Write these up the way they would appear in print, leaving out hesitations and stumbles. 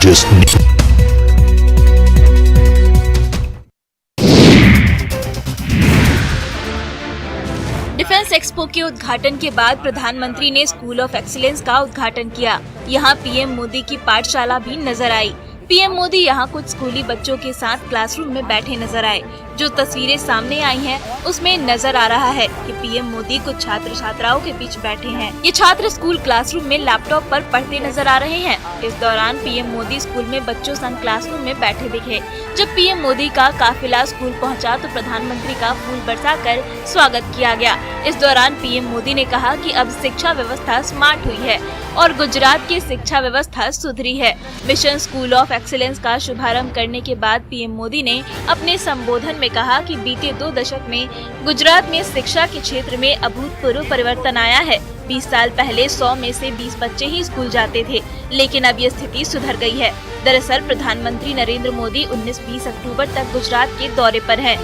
Defence expo के उद्घाटन के बाद प्रधानमंत्री ने स्कूल ऑफ एक्सीलेंस का उद्घाटन किया। यहाँ पीएम मोदी की पाठशाला भी नजर आई। पीएम मोदी यहाँ कुछ स्कूली बच्चों के साथ क्लासरूम में बैठे नजर आए। जो तस्वीरें सामने आई हैं, उसमें नजर आ रहा है कि पीएम मोदी कुछ छात्र छात्राओं के बीच बैठे हैं। ये छात्र स्कूल क्लासरूम में लैपटॉप पर पढ़ते नजर आ रहे हैं। इस दौरान पीएम मोदी स्कूल में बच्चों संग क्लासरूम में बैठे दिखे। जब पीएम मोदी का काफिला स्कूल पहुंचा तो प्रधानमंत्री का फूल बरसाकर स्वागत किया गया। इस दौरान पीएम मोदी ने कहा कि अब शिक्षा व्यवस्था स्मार्ट हुई है और गुजरात की शिक्षा व्यवस्था सुधरी है। मिशन स्कूल ऑफ एक्सीलेंस का शुभारंभ करने के बाद पीएम मोदी ने अपने संबोधन में कहा कि बीते 2 दशक में गुजरात में शिक्षा के क्षेत्र में अभूतपूर्व परिवर्तन आया है। 20 साल पहले 100 में से 20 बच्चे ही स्कूल जाते थे, लेकिन अब ये स्थिति सुधर गई है। दरअसल प्रधानमंत्री नरेंद्र मोदी 19-20 अक्टूबर तक गुजरात के दौरे पर हैं।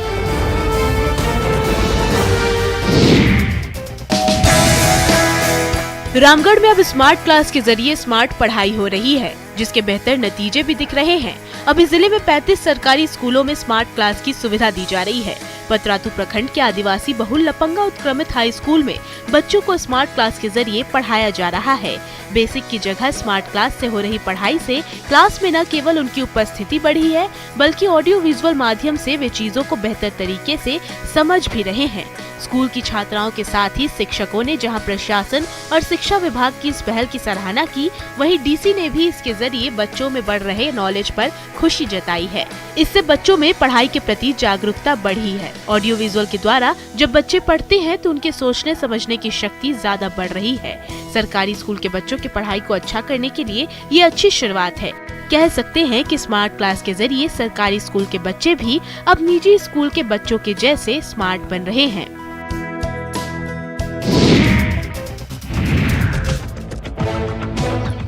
रामगढ़ में अब स्मार्ट क्लास के जरिए स्मार्ट पढ़ाई हो रही है, जिसके बेहतर नतीजे भी दिख रहे हैं। अभी जिले में 35 सरकारी स्कूलों में स्मार्ट क्लास की सुविधा दी जा रही है। पतरातू प्रखंड के आदिवासी बहुल लपंगा उत्क्रमित हाई स्कूल में बच्चों को स्मार्ट क्लास के जरिए पढ़ाया जा रहा है। बेसिक की जगह स्मार्ट क्लास से हो रही पढ़ाई से क्लास में न केवल उनकी उपस्थिति बढ़ी है, बल्कि ऑडियो विजुअल माध्यम से वे चीजों को बेहतर तरीके से समझ भी रहे हैं। स्कूल की छात्राओं के साथ ही शिक्षकों ने जहां प्रशासन और शिक्षा विभाग की इस पहल की सराहना की, वहीं डीसी ने भी इसके जरिए बच्चों में बढ़ रहे नॉलेज पर खुशी जताई है। इससे बच्चों में पढ़ाई के प्रति जागरूकता बढ़ी है। ऑडियो विजुअल के द्वारा जब बच्चे पढ़ते हैं तो उनके सोचने समझने की शक्ति ज्यादा बढ़ रही है। सरकारी स्कूल के बच्चों की पढ़ाई को अच्छा करने के लिए ये अच्छी शुरुआत है। कह सकते हैं कि स्मार्ट क्लास के जरिए सरकारी स्कूल के बच्चे भी अब निजी स्कूल के बच्चों के जैसे स्मार्ट बन रहे हैं।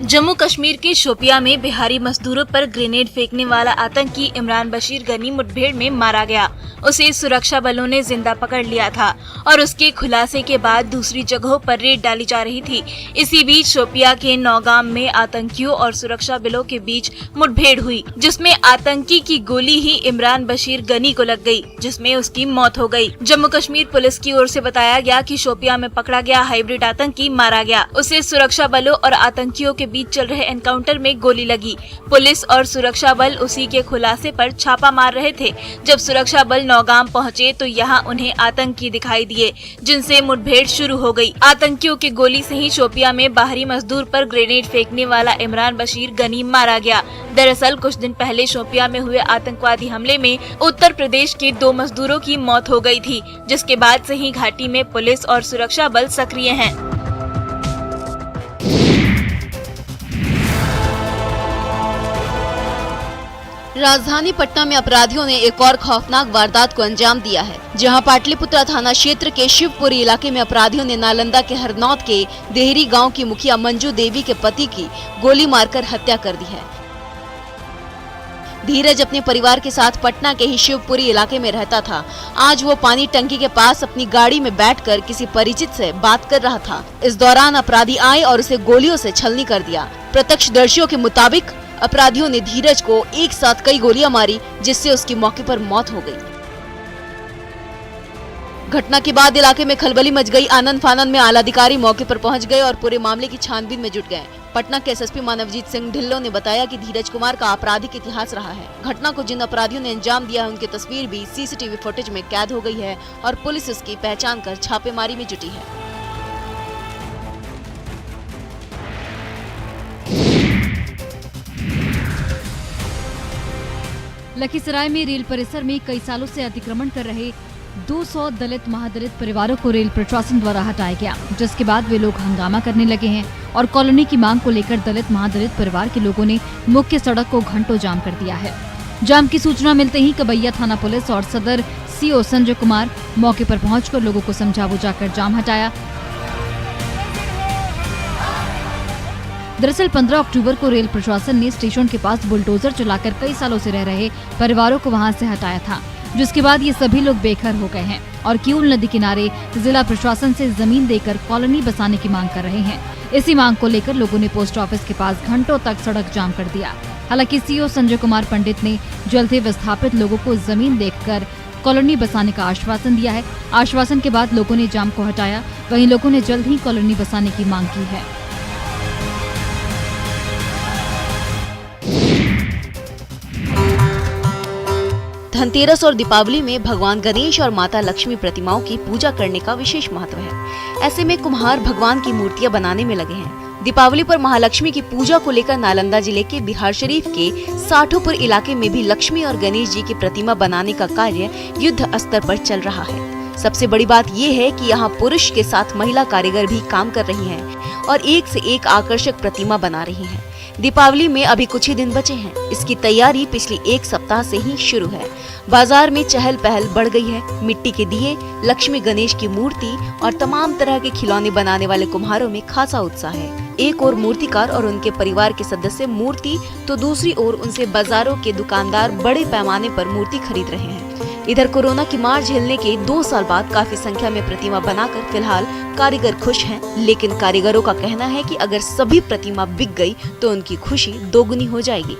जम्मू कश्मीर के शोपिया में बिहारी मजदूरों पर ग्रेनेड फेंकने वाला आतंकी इमरान बशीर गनी मुठभेड़ में मारा गया। उसे सुरक्षा बलों ने जिंदा पकड़ लिया था और उसके खुलासे के बाद दूसरी जगहों पर रेड डाली जा रही थी। इसी बीच शोपिया के नौगाम में आतंकियों और सुरक्षा बलों के बीच मुठभेड़ हुई, जिसमें आतंकी की गोली ही इमरान बशीर गनी को लग गई, जिसमें उसकी मौत हो गई। जम्मू कश्मीर पुलिस की ओर से बताया गया कि शोपिया में पकड़ा गया हाइब्रिड आतंकी मारा गया। उसे सुरक्षा बलों और आतंकियों के बीच चल रहे एनकाउंटर में गोली लगी। पुलिस और सुरक्षा बल उसी के खुलासे पर छापा मार रहे थे। जब सुरक्षा बल नौगाम पहुंचे तो यहां उन्हें आतंकी दिखाई दिए, जिनसे मुठभेड़ शुरू हो गई। आतंकियों की गोली से ही शोपिया में बाहरी मजदूर पर ग्रेनेड फेंकने वाला इमरान बशीर गनी मारा गया। दरअसल कुछ दिन पहले शोपिया में हुए आतंकवादी हमले में उत्तर प्रदेश के 2 मजदूरों की मौत हो गई थी, जिसके बाद से ही घाटी में पुलिस और सुरक्षा बल सक्रिय हैं। राजधानी पटना में अपराधियों ने एक और खौफनाक वारदात को अंजाम दिया है, जहां पाटलिपुत्रा थाना क्षेत्र के शिवपुरी इलाके में अपराधियों ने नालंदा के हरनौत के देहरी गांव की मुखिया मंजू देवी के पति की गोली मारकर हत्या कर दी है। धीरज अपने परिवार के साथ पटना के ही शिवपुरी इलाके में रहता था। आज वो पानी टंकी के पास अपनी गाड़ी में बैठकर किसी परिचित से बात कर रहा था। इस दौरान अपराधी आए और उसे गोलियों से छलनी कर दिया। प्रत्यक्षदर्शियों के मुताबिक अपराधियों ने धीरज को एक साथ कई गोलियां मारी, जिससे उसकी मौके पर मौत हो गई। घटना के बाद इलाके में खलबली मच गई। आनंद फानंद में आला अधिकारी मौके पर पहुंच गए और पूरे मामले की छानबीन में जुट गए। पटना के एसएसपी मानवजीत सिंह ढिल्लों ने बताया कि धीरज कुमार का आपराधिक इतिहास रहा है। घटना को जिन अपराधियों ने अंजाम दिया है, उनकी तस्वीर भी सीसीटीवी फुटेज में कैद हो गई है और पुलिस उसकी पहचान कर छापेमारी में जुटी है। लखीसराय में रेल परिसर में कई सालों से अतिक्रमण कर रहे 200 दलित महादलित परिवारों को रेल प्रशासन द्वारा हटाया गया, जिसके बाद वे लोग हंगामा करने लगे हैं और कॉलोनी की मांग को लेकर दलित महादलित परिवार के लोगों ने मुख्य सड़क को घंटों जाम कर दिया है। जाम की सूचना मिलते ही कबैया थाना पुलिस और सदर सीओ संजय कुमार मौके पर पहुंचकर लोगों को समझा बुझाकर जाम हटाया। दरअसल 15 अक्टूबर को रेल प्रशासन ने स्टेशन के पास बुलडोजर चलाकर कई सालों से रह रहे परिवारों को वहां से हटाया था, जिसके बाद ये सभी लोग बेघर हो गए हैं और किऊल नदी किनारे जिला प्रशासन से जमीन देकर कॉलोनी बसाने की मांग कर रहे हैं। इसी मांग को लेकर लोगों ने पोस्ट ऑफिस के पास घंटों तक सड़क जाम कर दिया। हालांकि सीओ संजय कुमार पंडित ने जल्द ही विस्थापित लोगों को जमीन देखकर कॉलोनी बसाने का आश्वासन दिया है। आश्वासन के बाद लोगों ने जाम को हटाया, वहीं लोगों ने जल्द ही कॉलोनी बसाने की मांग की है। धनतेरस और दीपावली में भगवान गणेश और माता लक्ष्मी प्रतिमाओं की पूजा करने का विशेष महत्व है। ऐसे में कुम्हार भगवान की मूर्तियां बनाने में लगे हैं। दीपावली पर महालक्ष्मी की पूजा को लेकर नालंदा जिले के बिहार शरीफ के साठोपुर इलाके में भी लक्ष्मी और गणेश जी की प्रतिमा बनाने का कार्य युद्ध स्तर पर चल रहा है। सबसे बड़ी बात ये है कि यहाँ पुरुष के साथ महिला कारीगर भी काम कर रही हैं और एक से एक आकर्षक प्रतिमा बना रही हैं। दीपावली में अभी कुछ ही दिन बचे हैं। इसकी तैयारी पिछली एक सप्ताह से ही शुरू है। बाजार में चहल पहल बढ़ गई है। मिट्टी के दिए, लक्ष्मी गणेश की मूर्ति और तमाम तरह के खिलौने बनाने वाले कुम्हारों में खासा उत्साह है। एक ओर मूर्तिकार और उनके परिवार के सदस्य मूर्ति तो दूसरी ओर उनसे बाजारों के दुकानदार बड़े पैमाने पर मूर्ति खरीद रहे हैं। इधर कोरोना की मार झेलने के 2 साल बाद काफी संख्या में प्रतिमा बनाकर फिलहाल कारीगर खुश हैं, लेकिन कारीगरों का कहना है कि अगर सभी प्रतिमा बिक गई तो उनकी खुशी दोगुनी हो जाएगी।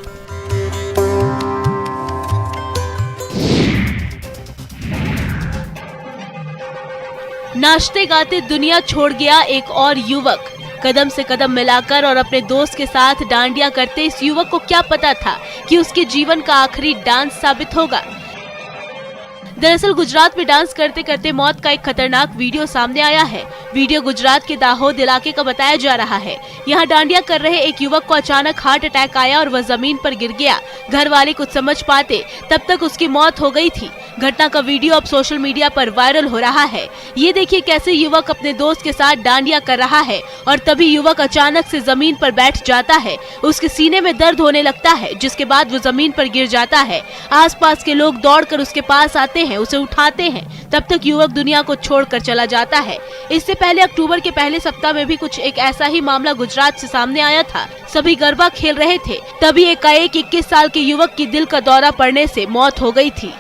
नाचते गाते दुनिया छोड़ गया एक और युवक। कदम से कदम मिलाकर और अपने दोस्त के साथ डांडिया करते इस युवक को क्या पता था कि उसके जीवन का आखिरी डांस साबित होगा। दरअसल गुजरात में डांस करते करते मौत का एक खतरनाक वीडियो सामने आया है। वीडियो गुजरात के दाहोद इलाके का बताया जा रहा है। यहाँ डांडिया कर रहे एक युवक को अचानक हार्ट अटैक आया और वह जमीन पर गिर गया। घर वाले कुछ समझ पाते तब तक उसकी मौत हो गई थी। घटना का वीडियो अब सोशल मीडिया पर वायरल हो रहा है। ये देखिए कैसे युवक अपने दोस्त के साथ डांडिया कर रहा है और तभी युवक अचानक से जमीन पर बैठ जाता है। उसके सीने में दर्द होने लगता है, जिसके बाद वो जमीन पर गिर जाता है। आसपास के लोग दौड़कर उसके पास आते हैं, उसे उठाते हैं। तब तक युवक दुनिया को छोड़कर चला जाता है। इससे पहले अक्टूबर के पहले सप्ताह में भी कुछ एक ऐसा ही मामला गुजरात से सामने आया था। सभी गरबा खेल रहे थे, तभी एकाएक 21 साल के युवक की दिल का दौरा पड़ने से मौत हो गई थी।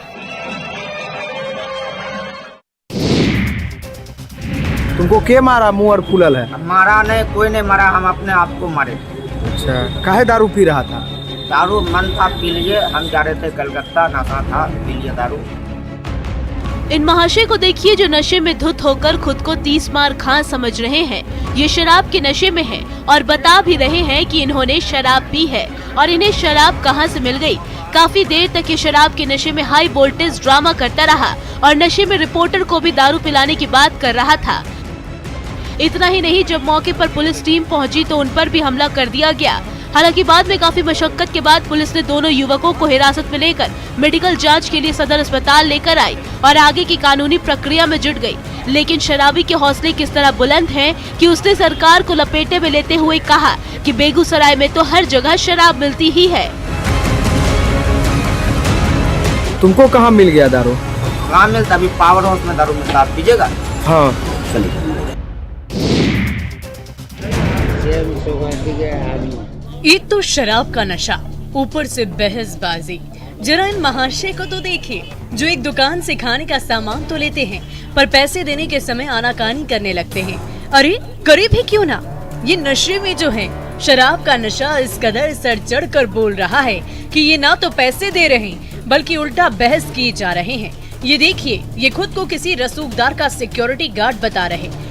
तुमको के मारा? मुंह और फूलल है। मारा नहीं, कोई नहीं मारा, हम अपने आप को मारे। अच्छा, काहे दारू पी रहा था? दारू मन था, पी लिए। हम जा रहे थे कलकत्ता, नशा था, पी लिए दारू। इन महाशय को देखिए जो नशे में धुत होकर खुद को 30 मार खां समझ रहे हैं। ये शराब के नशे में हैं और बता भी रहे हैं कि इन्होंने शराब पी है और इन्हें शराब कहां से मिल गई। काफी देर तक ये शराब के नशे में हाई वोल्टेज ड्रामा करता रहा और नशे में रिपोर्टर को भी दारू पिलाने की बात कर रहा था। इतना ही नहीं, जब मौके पर पुलिस टीम पहुंची तो उन पर भी हमला कर दिया गया। हालांकि बाद में काफी मशक्कत के बाद पुलिस ने दोनों युवकों को हिरासत में लेकर मेडिकल जांच के लिए सदर अस्पताल लेकर आई और आगे की कानूनी प्रक्रिया में जुट गई। लेकिन शराबी के हौसले किस तरह बुलंद हैं कि उसने सरकार को लपेटे में लेते हुए कहा कि बेगूसराय में तो हर जगह शराब मिलती ही है। तुमको कहाँ मिल गया दारू? कहाँ मिलता? अभी पावर हाउस में दारू मिलता, आप पीजिएगा? हाँ चलिए। एक तो शराब का नशा, ऊपर से बहसबाजी। जरा इन महाशय को तो देखिए, जो एक दुकान से खाने का सामान तो लेते हैं पर पैसे देने के समय आनाकानी करने लगते हैं। अरे करे भी क्यों ना, ये नशे में जो है शराब का नशा इस कदर सर चढ़ कर बोल रहा है कि ये ना तो पैसे दे रहे हैं बल्कि उल्टा बहस किए जा रहे हैं। ये देखिए, ये खुद को किसी रसूखदार का सिक्योरिटी गार्ड बता रहे।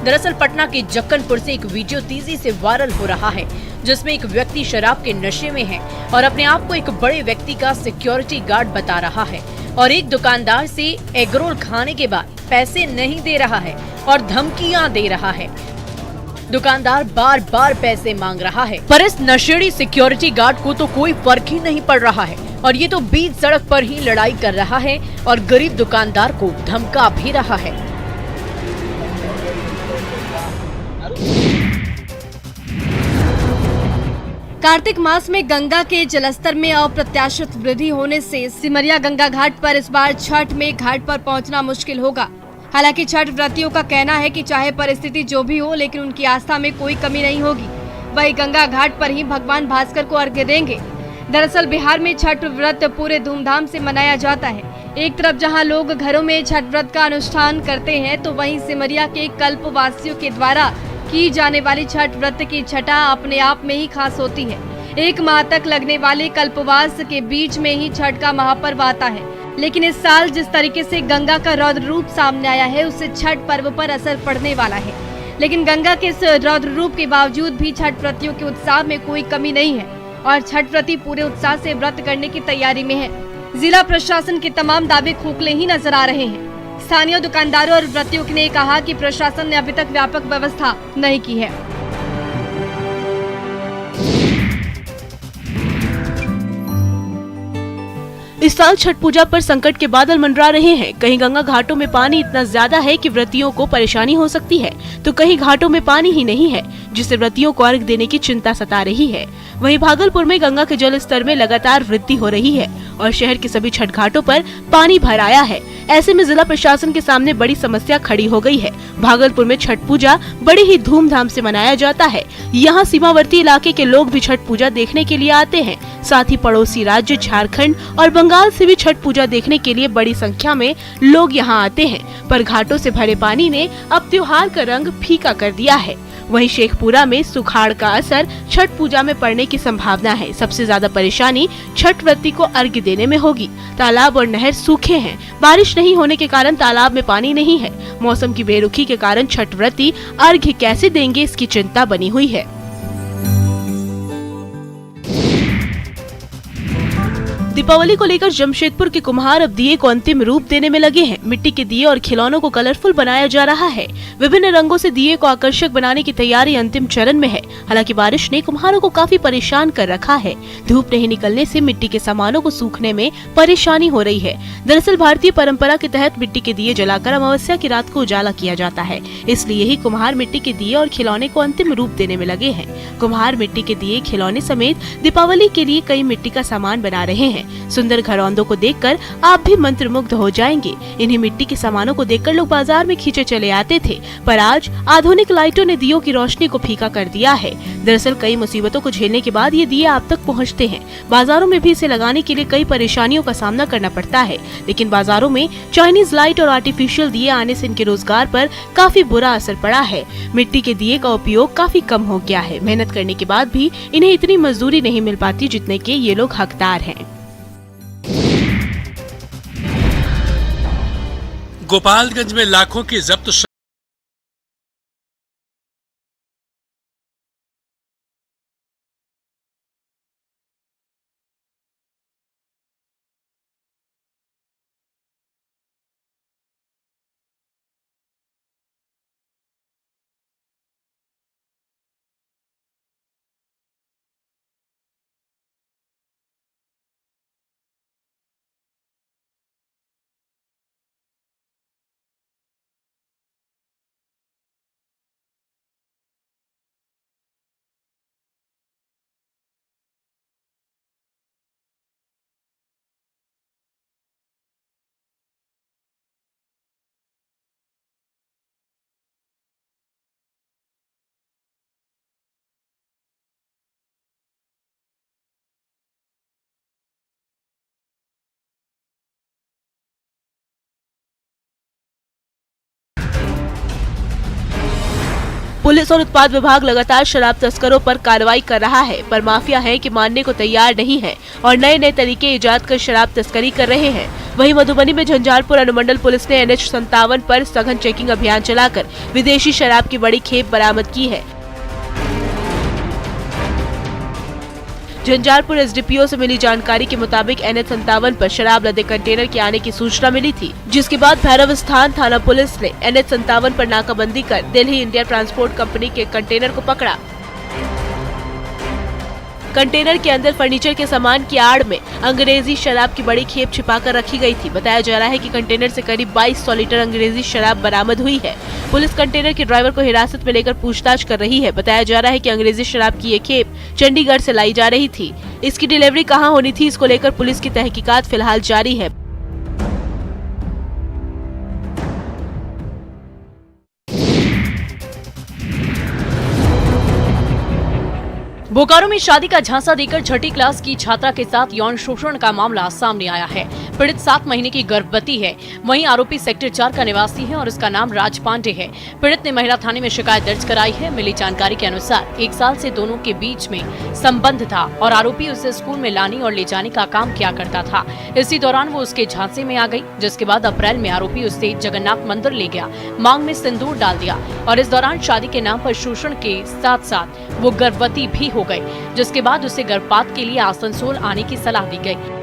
दरअसल पटना के जक्कनपुर से एक वीडियो तेजी से वायरल हो रहा है जिसमें एक व्यक्ति शराब के नशे में है और अपने आप को एक बड़े व्यक्ति का सिक्योरिटी गार्ड बता रहा है और एक दुकानदार से एग रोल खाने के बाद पैसे नहीं दे रहा है और धमकियां दे रहा है। दुकानदार बार बार पैसे मांग रहा है पर इस नशेड़ी सिक्योरिटी गार्ड को तो कोई फर्क ही नहीं पड़ रहा है और ये तो बीच सड़क पर ही लड़ाई कर रहा है और गरीब दुकानदार को धमका भी रहा है। कार्तिक मास में गंगा के जलस्तर में अप्रत्याशित वृद्धि होने से सिमरिया गंगा घाट पर इस बार छठ में घाट पर पहुंचना मुश्किल होगा। हालांकि छठ व्रतियों का कहना है कि चाहे परिस्थिति जो भी हो लेकिन उनकी आस्था में कोई कमी नहीं होगी। वही गंगा घाट पर ही भगवान भास्कर को अर्घ्य देंगे। दरअसल बिहार में छठ व्रत पूरे धूमधाम से मनाया जाता है। एक तरफ जहां लोग घरों में छठ व्रत का अनुष्ठान करते हैं तो वहीं सिमरिया के कल्पवासियों के द्वारा की जाने वाली छठ व्रत की छठा अपने आप में ही खास होती है। 1 माह तक लगने वाले कल्पवास के बीच में ही छठ का महापर्व आता है। लेकिन इस साल जिस तरीके से गंगा का रौद्र रूप सामने आया है, उससे छठ पर्व पर असर पड़ने वाला है। लेकिन गंगा के इस रौद्र रूप के बावजूद भी छठ व्रतियों के उत्साह में कोई कमी नहीं है और छठ व्रती पूरे उत्साह से व्रत करने की तैयारी में है। जिला प्रशासन के तमाम दावे खोखले ही नजर आ रहे हैं। स्थानीय दुकानदारों और व्रतियों ने कहा कि प्रशासन ने अभी तक व्यापक व्यवस्था नहीं की है। इस साल छठ पूजा पर संकट के बादल मंडरा रहे हैं। कहीं गंगा घाटों में पानी इतना ज्यादा है कि व्रतियों को परेशानी हो सकती है, तो कहीं घाटों में पानी ही नहीं है, जिससे व्रतियों को अर्घ देने की चिंता सता रही है। वहीं भागलपुर में गंगा के जल स्तर में लगातार वृद्धि हो रही है और शहर के सभी छठ घाटों पर पानी भर आया है। ऐसे में जिला प्रशासन के सामने बड़ी समस्या खड़ी हो गई है। भागलपुर में छठ पूजा बड़ी ही धूमधाम से मनाया जाता है। यहाँ सीमावर्ती इलाके के लोग भी छठ पूजा देखने के लिए आते हैं। साथ ही पड़ोसी राज्य झारखंड और बंगाल से भी छठ पूजा देखने के लिए बड़ी संख्या में लोग यहाँ आते हैं। पर घाटों से भरे पानी ने अब त्योहार का रंग फीका कर दिया है। वहीं शेखपुरा में सुखाड़ का असर छठ पूजा में पड़ने की संभावना है। सबसे ज्यादा परेशानी छठ व्रती को अर्घ्य देने में होगी। तालाब और नहर सूखे हैं। बारिश नहीं होने के कारण तालाब में पानी नहीं है। मौसम की बेरुखी के कारण छठ व्रती अर्घ्य कैसे देंगे, इसकी चिंता बनी हुई है। दीपावली को लेकर जमशेदपुर के कुम्हार अब दिए को अंतिम रूप देने में लगे हैं। मिट्टी के दिए और खिलौनों को कलरफुल बनाया जा रहा है। विभिन्न रंगों से दिए को आकर्षक बनाने की तैयारी अंतिम चरण में है। हालांकि बारिश ने कुम्हारों को काफी परेशान कर रखा है। धूप नहीं निकलने से मिट्टी के सामानों को सूखने में परेशानी हो रही है। दरअसल भारतीय परंपरा के तहत मिट्टी के दिए जलाकर अमावस्या की रात को उजाला किया जाता है। इसलिए ही कुम्हार मिट्टी के दिए और खिलौने को अंतिम रूप देने में लगे हैं। कुम्हार मिट्टी के दिए, खिलौने समेत दीपावली के लिए कई मिट्टी का सामान बना रहे हैं। सुंदर घरौंदों को देखकर आप भी मंत्रमुग्ध हो जाएंगे। इन्हीं मिट्टी के सामानों को देखकर लोग बाजार में खींचे चले आते थे, पर आज आधुनिक लाइटों ने दियों की रोशनी को फीका कर दिया है। दरअसल कई मुसीबतों को झेलने के बाद ये दिए आप तक पहुंचते हैं। बाजारों में भी इसे लगाने के लिए कई परेशानियों का सामना करना पड़ता है, लेकिन बाजारों में चाइनीज लाइट और आर्टिफिशियल दिए आने से इनके रोजगार पर काफी बुरा असर पड़ा है। मिट्टी के दिए का उपयोग काफी कम हो गया है। मेहनत करने के बाद भी इन्हें इतनी मजदूरी नहीं मिल पाती जितने के ये लोग हकदार हैं। गोपालगंज में लाखों की जब्त पुलिस और उत्पाद विभाग लगातार शराब तस्करों पर कार्रवाई कर रहा है, पर माफिया है कि मानने को तैयार नहीं है और नए नए तरीके इजाद कर शराब तस्करी कर रहे हैं। वहीं मधुबनी में झंझारपुर अनुमंडल पुलिस ने NH57 पर सघन चेकिंग अभियान चलाकर विदेशी शराब की बड़ी खेप बरामद की है। झंझारपुर SDPO से मिली जानकारी के मुताबिक NH57 पर शराब लदे कंटेनर के आने की सूचना मिली थी, जिसके बाद भैरव स्थान थाना पुलिस ने NH57 पर नाकाबंदी कर दिल्ली इंडिया ट्रांसपोर्ट कंपनी के कंटेनर को पकड़ा। कंटेनर के अंदर फर्नीचर के सामान की आड़ में अंग्रेजी शराब की बड़ी खेप छिपाकर रखी गई थी। बताया जा रहा है कि कंटेनर से करीब 2200 लीटर अंग्रेजी शराब बरामद हुई है। पुलिस कंटेनर के ड्राइवर को हिरासत में लेकर पूछताछ कर रही है। बताया जा रहा है कि अंग्रेजी शराब की ये खेप चंडीगढ़ से लाई जा रही थी। इसकी डिलीवरी कहां होनी थी, इसको लेकर पुलिस की तहकीकात फिलहाल जारी है। बोकारो में शादी का झांसा देकर छठी क्लास की छात्रा के साथ यौन शोषण का मामला सामने आया है। पीड़ित 7 महीने की गर्भवती है। वहीं आरोपी सेक्टर 4 का निवासी है और उसका नाम राज पांडे है। पीड़ित ने महिला थाने में शिकायत दर्ज कराई है। मिली जानकारी के अनुसार 1 साल से दोनों के बीच में संबंध था और आरोपी उसे स्कूल में लाने और ले जाने का काम किया करता था। इसी दौरान वो उसके झांसे में आ गई, जिसके बाद अप्रैल में आरोपी उससे जगन्नाथ मंदिर ले गया, मांग में सिंदूर डाल दिया और इस दौरान शादी के नाम पर शोषण के साथ साथ वो गर्भवती भी हो गई, जिसके बाद उसे गर्भपात के लिए आसनसोल आने की सलाह दी गई।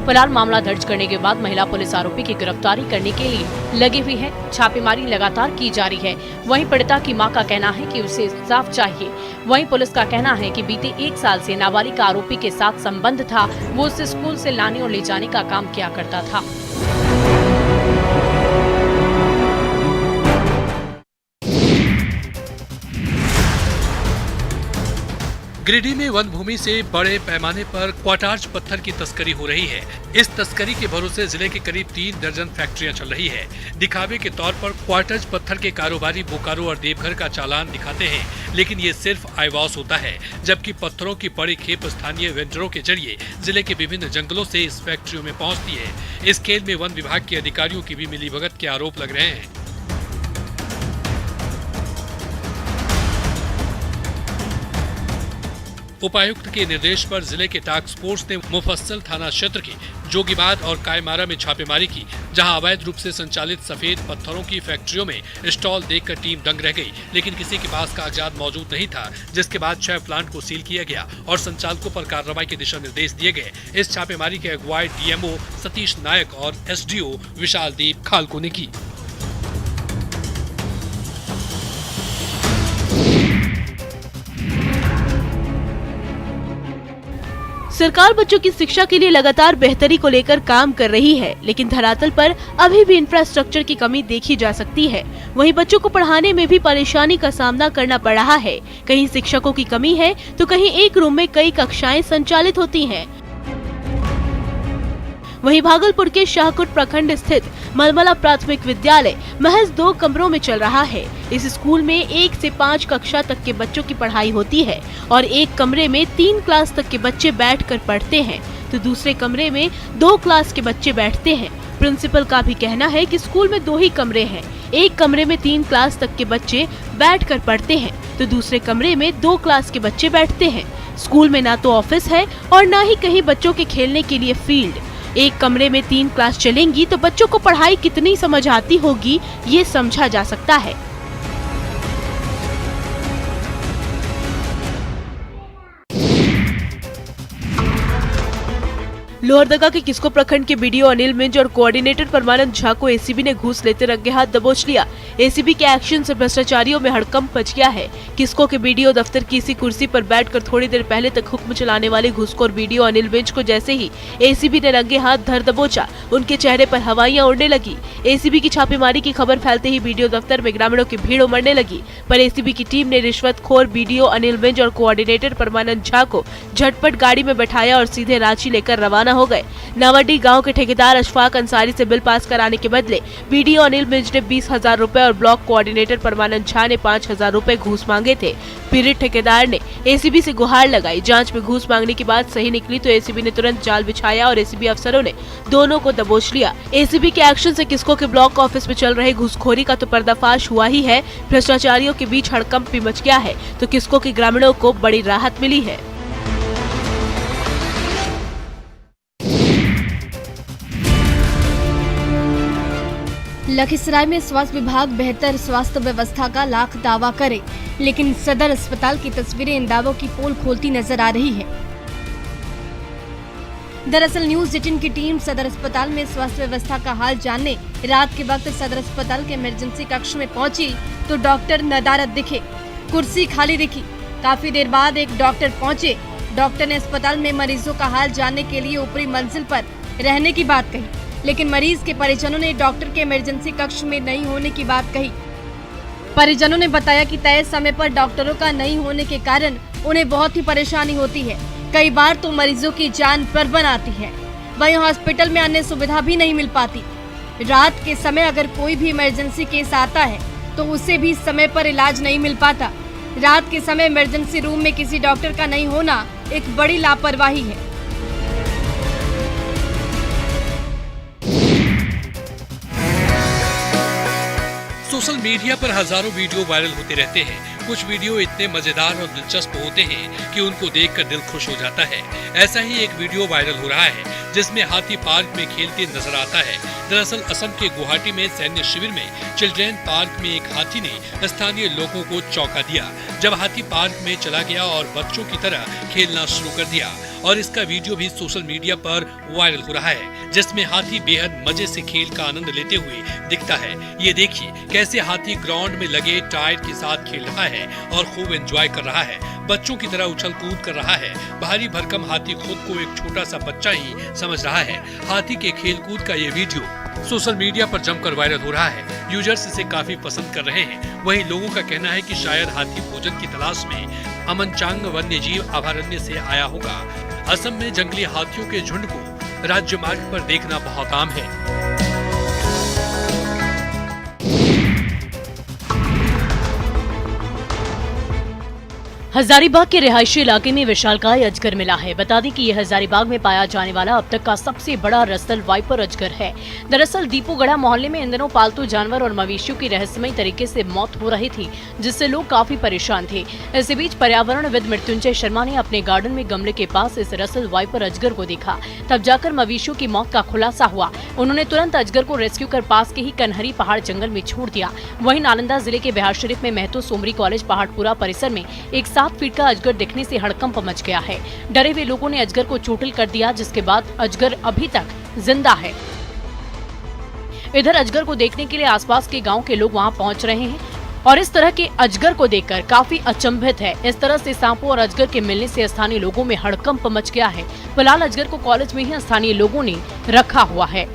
फिलहाल मामला दर्ज करने के बाद महिला पुलिस आरोपी की गिरफ्तारी करने के लिए लगी हुई है। छापेमारी लगातार की जा रही है। वहीं पीड़िता की मां का कहना है कि उसे इंसाफ चाहिए। वहीं पुलिस का कहना है कि बीते 1 साल से नाबालिग आरोपी के साथ संबंध था। वो उसे स्कूल से लाने और ले जाने का काम किया करता था। गिरिडीह में वन भूमि से बड़े पैमाने पर क्वार्टार्ज पत्थर की तस्करी हो रही है। इस तस्करी के भरोसे जिले के करीब 3 दर्जन फैक्ट्रियां चल रही है। दिखावे के तौर पर क्वार्टार्ज पत्थर के कारोबारी बोकारो और देवघर का चालान दिखाते हैं, लेकिन ये सिर्फ आईवॉस होता है, जबकि पत्थरों की बड़ी खेप स्थानीय वेंडरों के जरिए जिले के विभिन्न जंगलों से इस फैक्ट्रियों में पहुँचती है। इस खेल में वन विभाग के अधिकारियों की भी मिलीभगत के आरोप लग रहे हैं। उपायुक्त के निर्देश पर जिले के टास्क फोर्स ने मुफस्सल थाना क्षेत्र के जोगीबाद और कायमारा में छापेमारी की, जहां अवैध रूप से संचालित सफेद पत्थरों की फैक्ट्रियों में स्टॉल देखकर टीम दंग रह गई, लेकिन किसी के पास कागजात मौजूद नहीं था, जिसके बाद 6 प्लांट को सील किया गया और संचालकों पर कार्रवाई के दिशा निर्देश दिए गए। इस छापेमारी के अगुवाई डीएमओ सतीश नायक और एसडीओ विशाल दीप खालको ने की। सरकार बच्चों की शिक्षा के लिए लगातार बेहतरी को लेकर काम कर रही है, लेकिन धरातल पर अभी भी इंफ्रास्ट्रक्चर की कमी देखी जा सकती है। वहीं बच्चों को पढ़ाने में भी परेशानी का सामना करना पड़ रहा है। कहीं शिक्षकों की कमी है तो कहीं एक रूम में कई कक्षाएं संचालित होती हैं। वहीं भागलपुर के शाहकोट प्रखंड स्थित मलमला प्राथमिक विद्यालय महज 2 कमरों में चल रहा है। इस स्कूल में 1 से 5 कक्षा तक के बच्चों की पढ़ाई होती है और एक कमरे में 3 क्लास तक के बच्चे बैठकर पढ़ते हैं, तो दूसरे कमरे में 2 क्लास के बच्चे बैठते हैं। प्रिंसिपल का भी कहना है कि स्कूल में 2 ही कमरे हैं। एक कमरे में 3 क्लास तक के बच्चे बैठकर पढ़ते हैं, तो दूसरे कमरे में 2 क्लास के बच्चे बैठते हैं। स्कूल में ना तो ऑफिस है और ना ही कहीं बच्चों के खेलने के लिए फील्ड। एक कमरे में 3 क्लास चलेंगी तो बच्चों को पढ़ाई कितनी समझ आती होगी, ये समझा जा सकता है। लोहरदगा के किस्को प्रखंड के बीडीओ अनिल मिंज और कोऑर्डिनेटर परमानंद झा को एसीबी ने घूस लेते रंगे हाथ दबोच लिया। एसीबी के एक्शन से भ्रष्टाचारियों में हड़कंप मच गया है। किस्को के बीडीओ दफ्तर की इसी कुर्सी पर बैठकर थोड़ी देर पहले तक हुक्म चलाने वाले घूसखोर बीडीओ अनिल मिंज को जैसे ही एसीबी ने रंगे हाथ धर दबोचा, उनके चेहरे पर हवाइयां उड़ने लगी। एसीबी की छापेमारी की खबर फैलते ही बीडीओ दफ्तर में ग्रामीणों की भीड़ उमड़ने लगी, पर एसीबी की टीम ने रिश्वतखोर बीडीओ अनिल मिंज और कोऑर्डिनेटर परमानंद झा को झटपट गाड़ी में बैठाया और सीधे रांची लेकर रवाना हो गए। नावडी गांव के ठेकेदार अशफाक अंसारी से बिल पास कराने के बदले बीडीओ अनिल मिंज ने 20,000 रुपए और ब्लॉक कोऑर्डिनेटर परमानंद झा ने 5,000 रुपए घूस मांगे थे। पीड़ित ठेकेदार ने एसीबी से गुहार लगाई। जांच में घूस मांगने की बात सही निकली तो एसीबी ने तुरंत जाल बिछाया और एसीबी अफसरों ने दोनों को दबोच लिया। एसीबी के एक्शन से किस्को के ब्लॉक ऑफिस में चल रहे घूसखोरी का तो पर्दाफाश हुआ ही है, भ्रष्टाचारियों के बीच हड़कंप भी मच गया है, तो किस्को के ग्रामीणों को बड़ी राहत मिली है। लखीसराय में स्वास्थ्य विभाग बेहतर स्वास्थ्य व्यवस्था का लाख दावा करे, लेकिन सदर अस्पताल की तस्वीरें इन दावों की पोल खोलती नजर आ रही है। दरअसल न्यूज 18 की टीम सदर अस्पताल में स्वास्थ्य व्यवस्था का हाल जानने रात के वक्त सदर अस्पताल के इमरजेंसी कक्ष में पहुंची तो डॉक्टर नदारद दिखे, कुर्सी खाली दिखी। काफी देर बाद एक डॉक्टर पहुंचे। डॉक्टर ने अस्पताल में मरीजों का हाल जानने के लिए ऊपरी मंजिल पर रहने की बात कही, लेकिन मरीज के परिजनों ने डॉक्टर के इमरजेंसी कक्ष में नहीं होने की बात कही। परिजनों ने बताया कि तय समय पर डॉक्टरों का नहीं होने के कारण उन्हें बहुत ही परेशानी होती है। कई बार तो मरीजों की जान पर बन आती है। वहीं हॉस्पिटल में अन्य सुविधा भी नहीं मिल पाती। रात के समय अगर कोई भी इमरजेंसी केस आता है तो उसे भी समय पर इलाज नहीं मिल पाता। रात के समय इमरजेंसी रूम में किसी डॉक्टर का नहीं होना एक बड़ी लापरवाही है। सोशल मीडिया पर हजारों वीडियो वायरल होते रहते हैं। कुछ वीडियो इतने मजेदार और दिलचस्प होते हैं कि उनको देखकर दिल खुश हो जाता है। ऐसा ही एक वीडियो वायरल हो रहा है जिसमें हाथी पार्क में खेलते नजर आता है। दरअसल असम के गुवाहाटी में सैन्य शिविर में चिल्ड्रेन पार्क में एक हाथी ने स्थानीय लोगों को चौंका दिया जब हाथी पार्क में चला गया और बच्चों की तरह खेलना शुरू कर दिया। और इसका वीडियो भी सोशल मीडिया पर वायरल हो रहा है जिसमें हाथी बेहद मजे से खेल का आनंद लेते हुए दिखता है। ये देखिए कैसे हाथी ग्राउंड में लगे टायर के साथ खेल रहा है और खूब एंजॉय कर रहा है, बच्चों की तरह उछल कूद कर रहा है। भारी भरकम हाथी खुद को एक छोटा सा बच्चा ही समझ रहा है। हाथी के खेल कूद का ये वीडियो सोशल मीडिया पर जमकर वायरल हो रहा है। यूजर्स इसे काफी पसंद कर रहे हैं। वहीं लोगों का कहना है कि शायद हाथी भोजन की तलाश में अमनचांग वन्य जीव अभयारण्य से आया होगा। असम में जंगली हाथियों के झुंड को राज्य मार्ग पर देखना बहुत आम है। हजारीबाग के रिहायशी इलाके में विशालकाय अजगर मिला है। बता दें कि यह हजारीबाग में पाया जाने वाला अब तक का सबसे बड़ा रसल वाइपर अजगर है। दरअसल दीपूगढ़ा मोहल्ले में इन दिनों पालतू जानवर और मवेशियों की रहस्यमयी तरीके से मौत हो रही थी जिससे लोग काफी परेशान थे। इसी बीच पर्यावरणविद मृत्युंजय शर्मा ने अपने गार्डन में गमले के पास इस रसल वाइपर अजगर को देखा, तब जाकर मवेशियों की मौत का खुलासा हुआ। उन्होंने तुरंत अजगर को रेस्क्यू कर पास के ही कन्हरी पहाड़ जंगल में छोड़ दिया। वहीं नालंदा जिले के बिहार शरीफ में महतो सोमरी कॉलेज पहाड़पुरा परिसर में एक 7 फीट का अजगर दिखने से हड़कंप मच गया है। डरे हुए लोगों ने अजगर को चोटिल कर दिया जिसके बाद अजगर अभी तक जिंदा है। इधर अजगर को देखने के लिए आसपास के गांव के लोग वहां पहुंच रहे हैं और इस तरह के अजगर को देखकर काफी अचंभित है। इस तरह से सांपों और अजगर के मिलने से स्थानीय लोगों में हड़कंप मच गया है। फिलहाल अजगर को कॉलेज में ही स्थानीय लोगों ने रखा हुआ है।